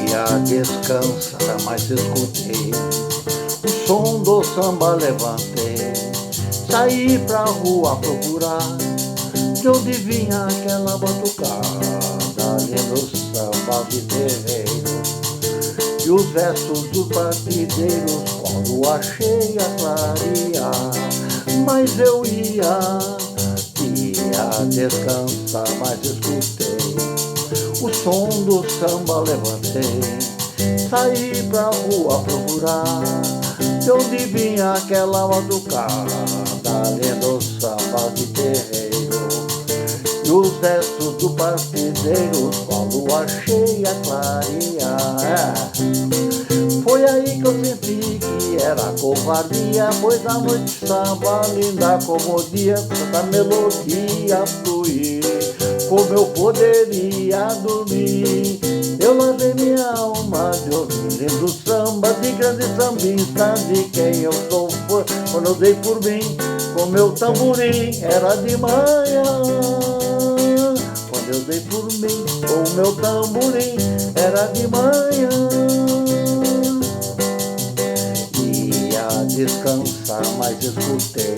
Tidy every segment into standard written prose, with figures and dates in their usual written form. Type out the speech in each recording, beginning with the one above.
Ia descansar, mas escutei o som do samba, levantei, saí pra rua procurar de onde vinha aquela batucada, lindo samba de terreiro e os versos dos partideiros, quando achei a clarear. Mas eu ia descansar, mas escutei o som do samba, levantei, saí pra rua procurar de onde vinha aquela batucada, lindo samba de terreiro e os versos do partideiro, quando achei a clarear. Foi aí que eu senti que era covardia, pois a noite samba, linda como o dia, tanta melodia fluir, como eu poderia dormir. Eu lavei minha alma de ouvir lindo samba de grande sambista, de quem eu sou fã, quando eu dei por mim com meu tamborim, era de manhã. Quando eu dei por mim com meu tamborim, era de manhã. Ia descansar, mas escutei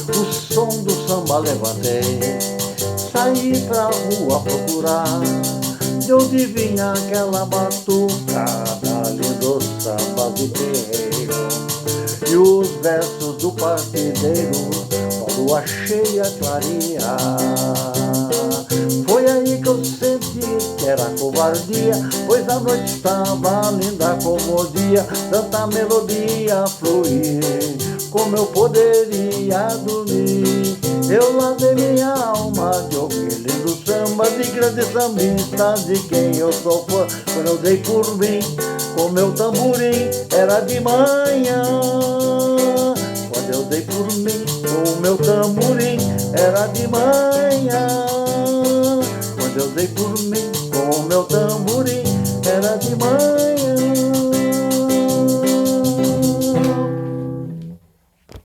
o som do samba, levantei, saí pra rua procurar de onde vinha aquela batucada, lindo samba de terreiro e os versos do partideiro, quando achei a clarear. Foi aí que eu senti que era covardia, pois a noite estava linda como o dia, tanta melodia fluir, como eu poderia dormir. Eu lavei minha alma de ouvir lindo samba de grande sambista, de quem eu sou fã, quando eu dei por mim com meu tamborim, era de manhã. Quando eu dei por mim com meu tamborim, era de manhã. Quando eu dei por mim com meu tamborim, era de manhã.